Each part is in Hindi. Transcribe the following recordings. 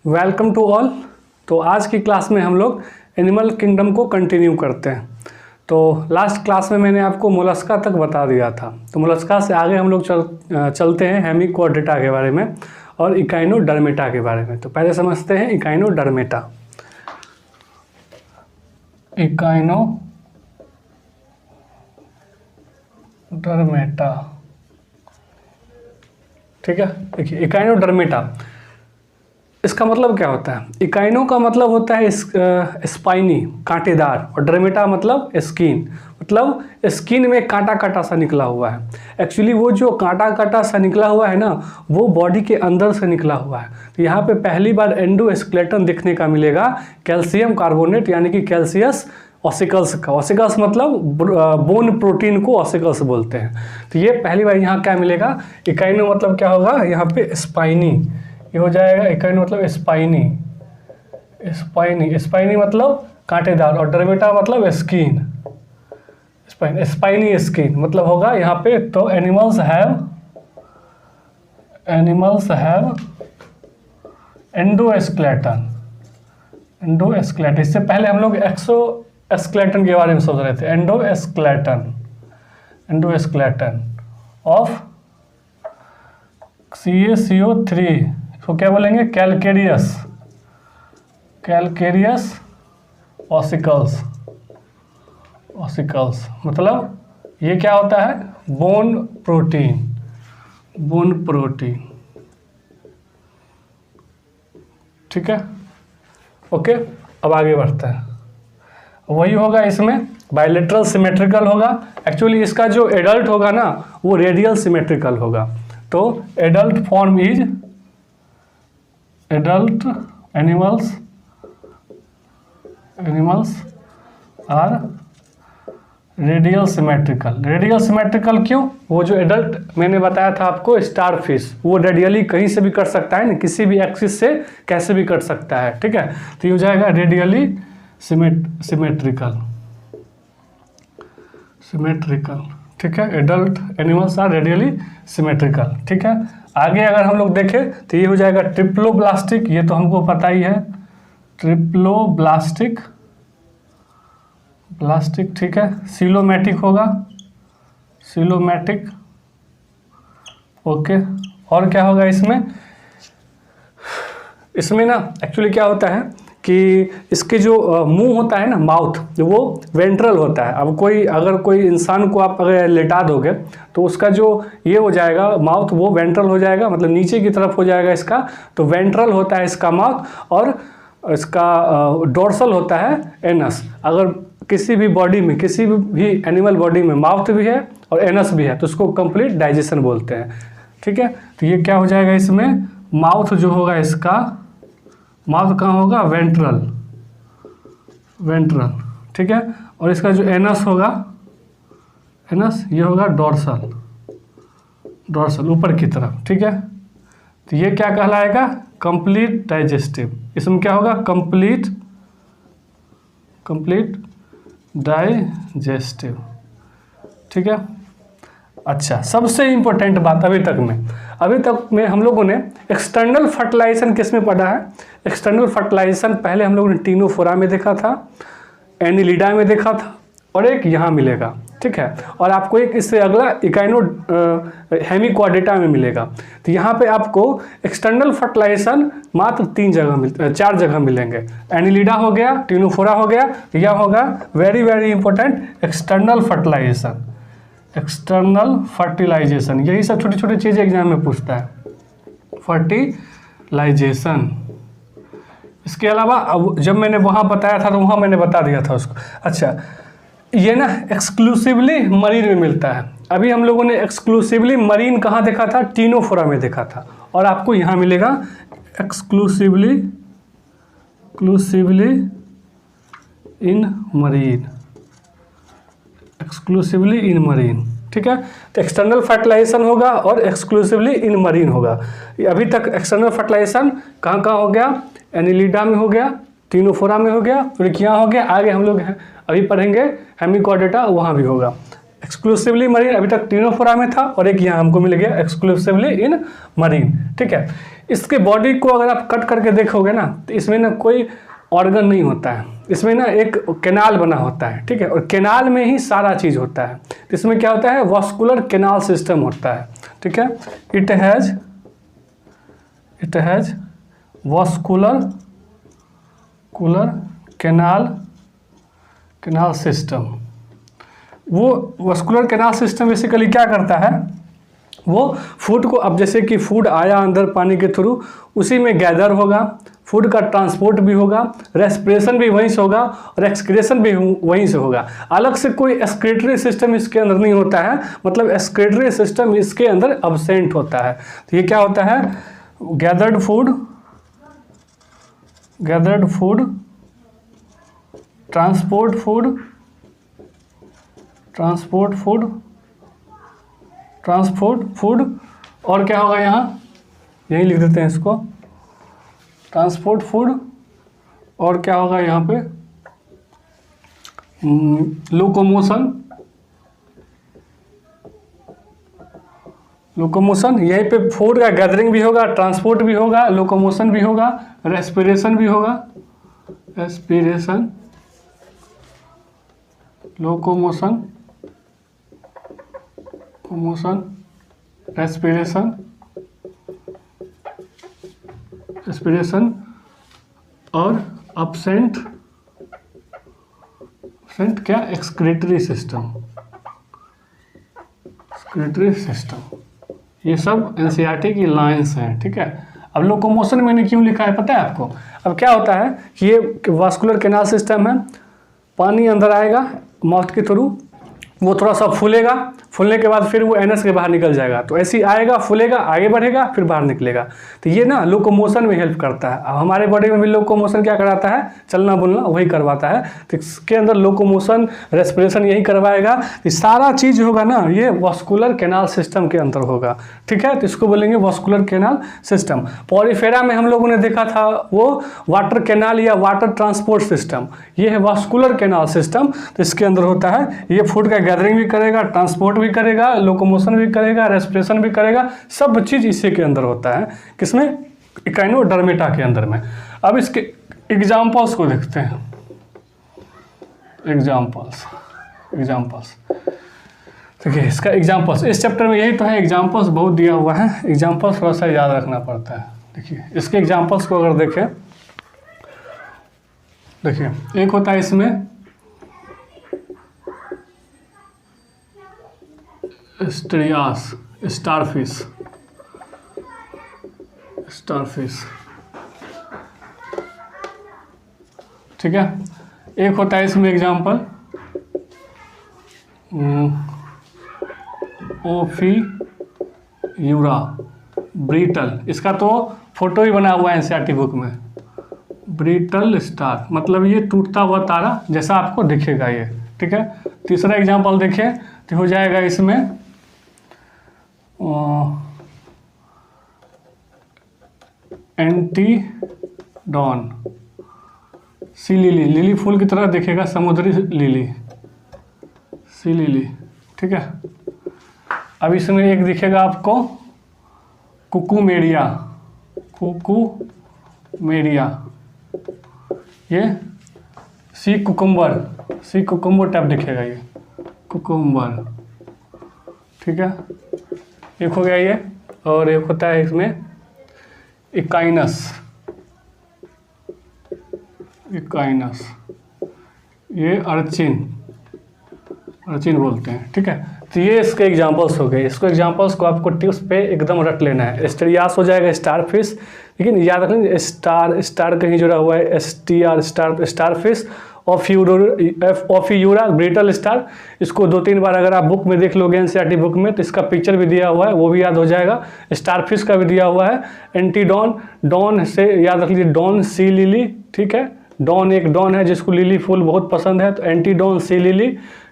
Welcome to all. तो आज की क्लास में हम लोग एनिमल किंगडम को कंटिन्यू करते हैं। तो लास्ट क्लास में मैंने आपको मोलस्का तक बता दिया था। तो मोलस्का से आगे हम लोग चलते हैं हेमिक्वाड्रेटा के बारे में और इकाइनोडर्मेटा के बारे में। तो पहले समझते हैं इकाइनोडर्मेटा। इकाइनोडर्मेटा, ठीक है। देखिए इकाइनोडर्मेटा, इसका मतलब क्या होता है? इकाइनो का मतलब होता है स्पाइनी, कांटेदार, और डर्मेटा मतलब स्किन, मतलब स्किन में कांटा कांटा सा निकला हुआ है। एक्चुअली वो जो कांटा कांटा सा निकला हुआ है ना, वो बॉडी के अंदर से निकला हुआ है। तो यहाँ पे पहली बार एंडोस्केलेटन देखने का मिलेगा कैल्शियम कार्बोनेट यानी कि कैल्सियस ऑसिकल्स का। ऑसिकल्स मतलब बोन प्रोटीन को ऑसिकल्स बोलते हैं। तो ये पहली बार यहाँ क्या मिलेगा? इकाइनो मतलब क्या होगा? यहाँ पे स्पाइनी, ये हो जाएगा। इकाइनो मतलब स्पाइनी, स्पाइनी, स्पाइनी मतलब कांटेदार, और डर्मेटा मतलब स्किन, स्पाइनी स्किन मतलब होगा यहाँ पे। तो एनिमल्स हैव एंडोस्केलेटन, एंडोस्केलेटन। इससे पहले हम लोग एक्सोस्केलेटन के बारे में सोच रहे थे। एंडोस्केलेटन ऑफ CaCO3, तो क्या बोलेंगे? कैलकेरियस ऑसिकल्स, मतलब ये क्या होता है? बोन प्रोटीन, ठीक है। ओके, अब आगे बढ़ते हैं। वही होगा इसमें, बायलेटरल सिमेट्रिकल होगा। एक्चुअली इसका जो एडल्ट होगा ना, वो रेडियल सिमेट्रिकल होगा। तो adult form is, adult animals are radial symmetrical. Radial symmetrical क्यों? वो जो एडल्ट मैंने बताया था आपको, स्टारफिश, वो रेडियली कहीं से भी कट सकता है ना, किसी भी एक्सिस से कैसे भी कट सकता है, ठीक है। तो ये हो जाएगा रेडियली सिमेट्रिकल, ठीक है। Adult animals are radially symmetrical, ठीक है। आगे अगर हम लोग देखें तो ये हो जाएगा ट्रिप्लोब्लास्टिक, ये तो हमको पता ही है, ट्रिप्लोब्लास्टिक, ठीक है। सिलोमैटिक होगा, ओके। और क्या होगा इसमें ना एक्चुअली क्या होता है कि इसके जो मुंह होता है ना, माउथ, वो वेंट्रल होता है। अब अगर कोई इंसान को आप अगर लेटा दोगे तो उसका जो ये हो जाएगा माउथ, वो वेंट्रल हो जाएगा, मतलब नीचे की तरफ हो जाएगा इसका। तो वेंट्रल होता है इसका माउथ, और इसका डोर्सल होता है एनस। अगर किसी भी बॉडी में, किसी भी एनिमल बॉडी में माउथ भी है और एनस भी है तो उसको कंप्लीट डाइजेशन बोलते हैं, ठीक है। तो ये क्या हो जाएगा इसमें? माउथ जो होगा इसका, माउथ कहाँ होगा? वेंट्रल, ठीक है। और इसका जो एनस होगा, ये होगा डोर्सल, ऊपर की तरफ, ठीक है। तो ये क्या कहलाएगा? Complete digestive. इसमें क्या होगा? कंप्लीट डाइजेस्टिव, ठीक है। अच्छा, सबसे इम्पोर्टेंट बात अभी तक में हम लोगों ने एक्सटर्नल फर्टिलाइजेशन किस में पढ़ा है? एक्सटर्नल फर्टिलाइजेशन पहले हम लोगों ने टीनोफोरा में देखा था, एनिलिडा में देखा था, और एक यहाँ मिलेगा, ठीक है। और आपको एक इससे अगला हेमिक्वाड्रेटा में मिलेगा। तो यहाँ पे आपको एक्सटर्नल फर्टिलाइजेशन मात्र 4 जगह मिलेंगे। एनिलिडा हो गया, टीनोफोरा हो गया, यह होगा very very important external fertilisation. यही सब छोटी छोटी चीज़ें एग्जाम में पूछता है, फर्टिलाइजेशन। इसके अलावा अब जब मैंने वहाँ बताया था तो वहाँ मैंने बता दिया था उसको। अच्छा, ये ना एक्सक्लूसिवली मरीन में मिलता है। अभी हम लोगों ने एक्सक्लूसिवली मरीन कहाँ देखा था? टीनोफोरा में देखा था। और आपको यहाँ मिलेगा एक्सक्लूसिवली इन मरीन, ठीक है। तो एक्सटर्नल फर्टिलाइजेशन होगा और एक्सक्लूसिवली इन मरीन होगा। अभी तक एक्सटर्नल फर्टिलाइजेशन कहाँ कहाँ हो गया? एनिलिडा में हो गया, टीनोफोरा में हो गया, फिर यहाँ हो गया। आगे हम लोग अभी पढ़ेंगे हेमिक्वाड्रेटा, वहाँ भी होगा। एक्सक्लूसिवली मरीन अभी तक टीनोफोरा में था, और एक यहाँ हमको मिल गया एक्सक्लूसिवली इन मरीन, ठीक है। इसके बॉडी को अगर आप कट करके देखोगे ना तो इसमें ना कोई ऑर्गन नहीं होता है, इसमें ना एक कैनाल बना होता है, ठीक है, और कैनाल में ही सारा चीज़ होता है। तो इसमें क्या होता है, वास्कुलर कैनाल सिस्टम होता है, ठीक है। It has vascular canal system. वो वास्कुलर कैनाल सिस्टम बेसिकली क्या करता है, वो फूड को, अब जैसे कि फूड आया अंदर पानी के थ्रू, उसी में गैदर होगा, फूड का ट्रांसपोर्ट भी होगा, रेस्पिरेशन भी वहीं से होगा और एक्सक्रीशन भी वहीं से होगा। अलग से कोई एक्सक्रीटरी सिस्टम इसके अंदर नहीं होता है, मतलब एक्सक्रीटरी सिस्टम इसके अंदर अब्सेंट होता है। तो ये क्या होता है, गैदर्ड फूड, ट्रांसपोर्ट फूड, और क्या होगा यहाँ, यही लिख देते हैं इसको, ट्रांसपोर्ट फूड, और क्या होगा यहाँ पे, लोकोमोशन, यहीं पे फूड का गैदरिंग भी होगा, ट्रांसपोर्ट भी होगा, लोकोमोशन भी होगा, रेस्पिरेशन भी होगा, लोकोमोशन, रेस्पिरेशन और अब्सेंट क्या, एक्सक्रीटरी सिस्टम। ये सब एनसीईआरटी की लाइंस हैं, ठीक है। अब लोकोमोशन मैंने क्यों लिखा है पता है आपको, अब क्या होता है कि ये वास्कुलर कैनाल सिस्टम है, पानी अंदर आएगा माउथ के थ्रू, वो थोड़ा सा फूलेगा, फूलने के बाद फिर वो एनस के बाहर निकल जाएगा, तो ऐसे ही आएगा, फूलेगा, आगे बढ़ेगा, फिर बाहर निकलेगा। तो ये ना लोकोमोशन में हेल्प करता है। अब हमारे बॉडी में भी लोकोमोशन क्या कराता है, चलना बोलना वही करवाता है। तो इसके अंदर लोकोमोशन, रेस्पिरेशन यही करवाएगा। तो सारा चीज़ होगा ना, ये वास्कुलर कैनाल सिस्टम के अंदर होगा, ठीक है। तो इसको बोलेंगे वास्कुलर कैनाल सिस्टम। पॉरीफेरा में हम लोगों ने देखा था वो वाटर कैनाल या वाटर ट्रांसपोर्ट सिस्टम, ये है वास्कुलर कैनाल सिस्टम। तो इसके अंदर होता है, ये फूड का गैदरिंग भी करेगा, ट्रांसपोर्ट भी करेगा, लोकोमोशन भी करेगा, रेस्पिरेशन भी करेगा, सब चीज़ इसी के अंदर होता है। किसमें, इकाइनोडर्मेटा के अंदर में। अब इसके एग्जाम्पल्स को देखते हैं। एग्जाम्पल्स देखिए, इसका एग्जाम्पल्स इस चैप्टर में यही तो है, एग्जाम्पल्स बहुत दिया हुआ है, एग्जाम्पल्स थोड़ा सा याद रखना पड़ता है। देखिए इसके एग्जाम्पल्स को अगर देखें, देखिए एक होता है इसमें स्टेरियास, स्टारफिश, ठीक है। एक होता है इसमें एग्जाम्पल ओफियूरा ब्रीटल, इसका तो फोटो ही बना हुआ है एनसीईआरटी बुक में। ब्रीटल स्टार मतलब ये टूटता हुआ तारा जैसा आपको दिखेगा ये, ठीक है। तीसरा एग्जाम्पल देखें तो हो जाएगा इसमें एंटीडॉन, सी लिली, लिली फूल की तरह दिखेगा, समुद्री लिली, सी लिली, ठीक है। अब इसमें एक दिखेगा आपको कुकुमेरिया, ये सी कुकुम्बर टाइप दिखेगा ये, कुकुम्बर, ठीक है। एक हो गया ये, और एक होता है इसमें इकाइनस, ये अर्चिन बोलते हैं, ठीक है। तो ये इसके एग्जांपल्स हो गए। इसको एग्जांपल्स को आपको टिप्स पे एकदम रट लेना है। स्टेरियास हो जाएगा स्टारफिश, लेकिन याद रख लीजिए स्टार कहीं जुड़ा हुआ है, STR स्टारफिश, ओफियूरा ब्रीटल स्टार। इसको 2-3 बार अगर आप बुक में देख लोगे एनसीईआरटी बुक में, तो इसका पिक्चर भी दिया हुआ है, वो भी याद हो जाएगा। स्टारफिश का भी दिया हुआ है। एंटीडॉन, डॉन से याद रख लीजिए, डॉन सी लिली, ठीक है। डॉन एक डॉन है जिसको लिली फूल बहुत पसंद है, तो Antedon sea lily.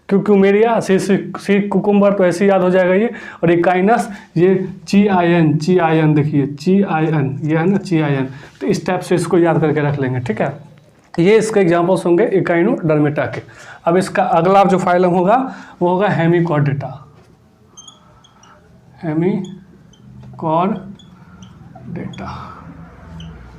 Cucumaria sea cucumber, तो ऐसे याद हो जाएगा ये। और इकाइनस ये ची-आयन देखिए, ची-आयन ये है ना, ची-आयन। तो इस टाइप से इसको याद करके रख लेंगे, ठीक है। ये इसके एग्जांपल्स होंगे इकाइनोडर्मेटा के। अब इसका अगला जो फाइलम होगा वो होगा हेमिकॉर्डेटा, डेटा,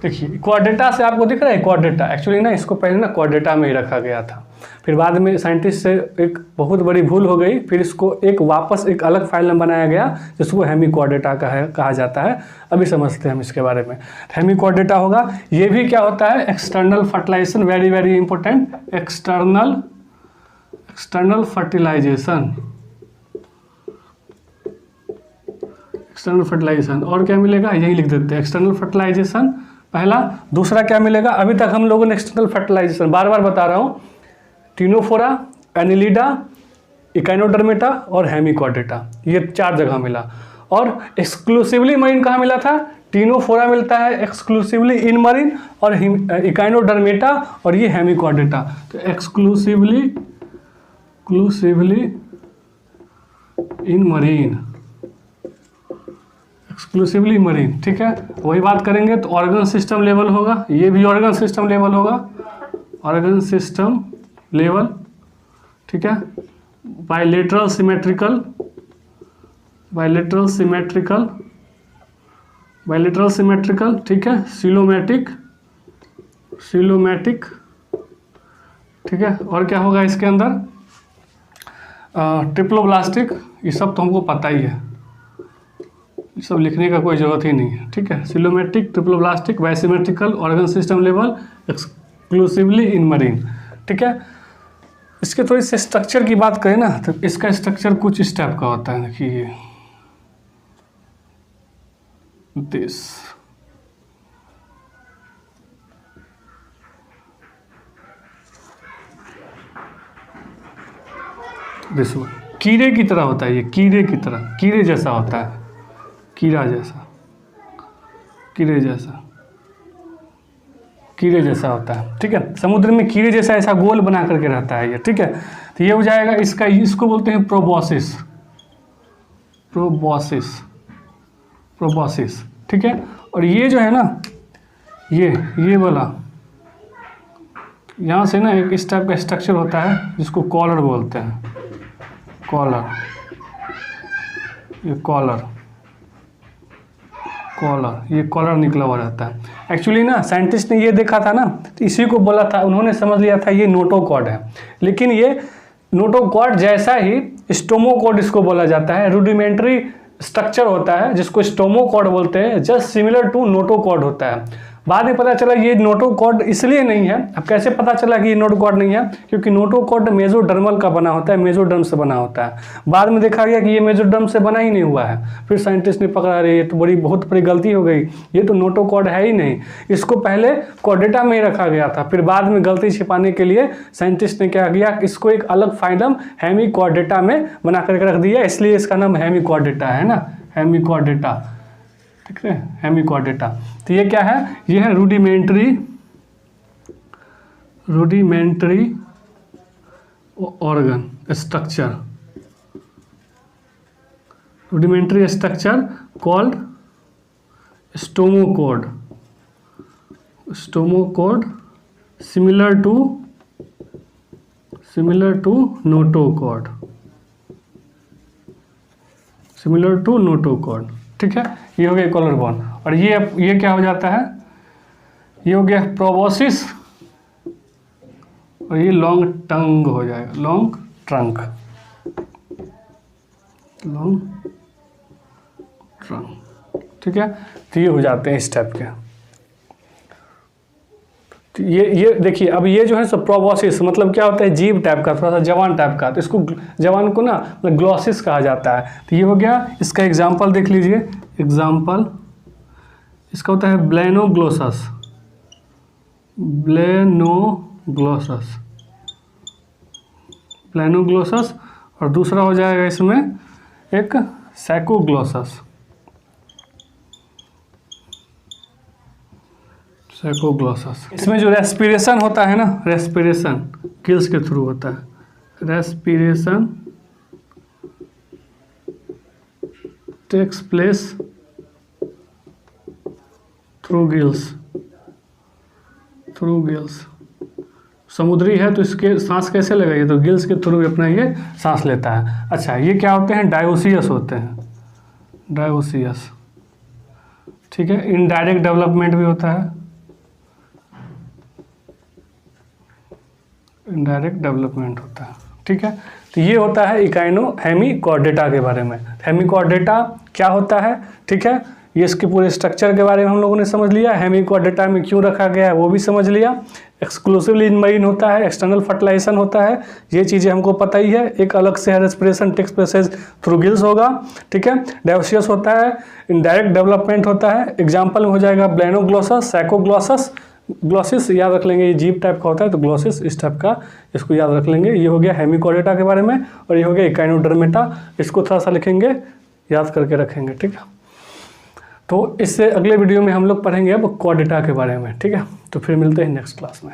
देखिए क्वाड्रेटा से आपको दिख रहा है क्वाड्रेटा, एक्चुअली ना इसको पहले ना क्वाड्रेटा में ही रखा गया था, फिर बाद में साइंटिस्ट से एक बहुत बड़ी भूल हो गई, फिर इसको एक वापस एक अलग फाइल में बनाया गया जिसको हेमी क्वाड्रेटा कहा जाता है। अभी समझते हैं हम इसके बारे में। हेमी क्वाड्रेटा होगा, ये भी क्या होता है, external fertilisation, very very important, external fertilisation, external fertilisation. और क्या मिलेगा, यही लिख देते हैं एक्सटर्नल फर्टिलाइजेशन पहला। दूसरा क्या मिलेगा, अभी तक हम लोगों ने एक्सटर्नल फर्टिलाइजेशन बार बार बता रहा हूँ, टिनोफोरा, एनिलिडा, इकाइनोडर्मेटा और हेमी क्वाड्रेटा, ये 4 जगह मिला। और एक्सक्लूसिवली मरीन कहाँ मिला था, टिनोफोरा मिलता है एक्सक्लूसिवली इन मरीन, और इकाइनोडर्मेटा और ये हेमी क्वाड्रेटा। तो exclusively in marine, exclusively marine, ठीक है। वही बात करेंगे तो ऑर्गन सिस्टम लेवल होगा, ये भी ऑर्गन सिस्टम लेवल होगा, ऑर्गन सिस्टम लेवल, ठीक है। बायलेटरल सिमेट्रिकल, ठीक है। सिलोमैटिक, ठीक है। और क्या होगा इसके अंदर, ट्रिप्लोब्लास्टिक, ये सब तो हमको पता ही है, ये सब लिखने का कोई ज़रूरत ही नहीं है, ठीक है। Coelomatic, triploblastic, bisymmetrical, organ system level, exclusively in marine, ठीक है। इसके थोड़ी से स्ट्रक्चर की बात करें ना, तो इसका स्ट्रक्चर कुछ इस टाइप का होता है, देखिए दिस वन, कीड़े की तरह होता है, ये कीड़े की तरह, कीड़े जैसा होता है, कीड़े जैसा होता है, ठीक है। समुद्र में कीड़े जैसा ऐसा गोल बना करके रहता है ये, ठीक है। तो ये हो जाएगा इसका, इसको बोलते हैं प्रोबॉसिस, ठीक है। और ये जो है ना, ये वाला यहाँ से ना एक इस टाइप का स्ट्रक्चर होता है जिसको कॉलर बोलते हैं, ये कॉलर निकला हुआ रहता है। एक्चुअली ना साइंटिस्ट ने ये देखा था ना, तो इसी को बोला था, उन्होंने समझ लिया था ये नोटोकॉर्ड है, लेकिन ये नोटोकॉर्ड जैसा ही स्टोमोकॉर्ड इसको बोला जाता है। रूडिमेंट्री स्ट्रक्चर होता है जिसको स्टोमोकॉर्ड बोलते हैं, जस्ट सिमिलर टू नोटोकॉर्ड होता है। बाद में पता चला ये नोटोकॉर्ड इसलिए नहीं है। अब कैसे पता चला कि ये नोटोकॉर्ड नहीं है, क्योंकि नोटोकॉर्ड मेसोडर्मल का बना होता है, मेसोडर्म से बना होता है। बाद में देखा गया कि ये मेसोडर्म से बना ही नहीं हुआ है, फिर साइंटिस्ट ने पकड़ा, रही ये तो बहुत बड़ी गलती हो गई, ये तो नोटोकॉर्ड है ही नहीं, इसको पहले क्वाड्रेटा में ही रखा गया था। फिर बाद में गलती छिपाने के लिए साइंटिस्ट ने क्या किया, इसको एक अलग फाइलम हेमी क्वाड्रेटा में बना करके रख दिया, इसलिए इसका नाम हेमी क्वाड्रेटा है ना, हेमी क्वाड्रेटा, ठीक है, हेमी क्वाड्रेटा। तो ये क्या है, ये है rudimentary organ structure, rudimentary structure called stomochord, similar to notochord, ठीक है। ये हो गया कॉलर बोन। और ये क्या हो जाता है, ये हो गया प्रोबॉसिस, और ये लॉन्ग टंग हो जाएगा, लॉन्ग ट्रंक, ठीक है। तो ये हो जाते हैं इस टाइप के। तो ये देखिए, अब ये जो है सो प्रोबॉसिस मतलब क्या होता है, जीव टाइप का, थोड़ा सा जवान टाइप का, तो इसको जवान को ना मतलब ग्लॉसिस कहा जाता है। तो ये हो गया, इसका एग्जाम्पल देख लीजिए, एग्जाम्पल इसका होता है ब्लेनोग्लोसस, और दूसरा हो जाएगा इसमें एक सैकोग्लोसस, इसमें जो रेस्पिरेशन होता है ना, रेस्पिरेशन गिल्स के थ्रू होता है, respiration takes place through gills. समुद्री है तो इसके सांस कैसे लगाइए, तो गिल्स के थ्रू अपना ये सांस लेता है। अच्छा, ये क्या होते हैं, डायोसियस होते हैं, ठीक ठीक है। इनडायरेक्ट डेवलपमेंट भी होता है, इनडायरेक्ट डेवलपमेंट होता है, ठीक है। तो ये होता है इकाइनो हेमिकॉर्डेटा के बारे में। हेमिकॉर्डेटा क्या होता है, ठीक है, ये इसके पूरे स्ट्रक्चर के बारे में हम लोगों ने समझ लिया। हेमिकॉर्डेटा में क्यों रखा गया है वो भी समझ लिया। एक्सक्लूसिवली इन मरीन होता है, एक्सटर्नल फर्टिलाइजेशन होता है, ये चीज़ें हमको पता ही है। एक अलग से respiration takes process through gills होगा, ठीक है। डायोसियस होता है, इनडायरेक्ट डेवलपमेंट होता है। एग्जाम्पल में हो जाएगा ब्लेनोग्लोसस, सैकोग्लोसस। ग्लोसिस याद रख लेंगे, ये जीप टाइप का होता है, तो ग्लोसिस इस टाइप का, इसको याद रख लेंगे। ये हो गया हेमिकॉर्डेटा के बारे में, और ये हो गया इकाइनोडर्मेटा। इसको थोड़ा सा लिखेंगे, याद करके रखेंगे, ठीक है। तो इससे अगले वीडियो में हम लोग पढ़ेंगे अब कॉर्डेटा के बारे में, ठीक है। तो फिर मिलते हैं नेक्स्ट क्लास में।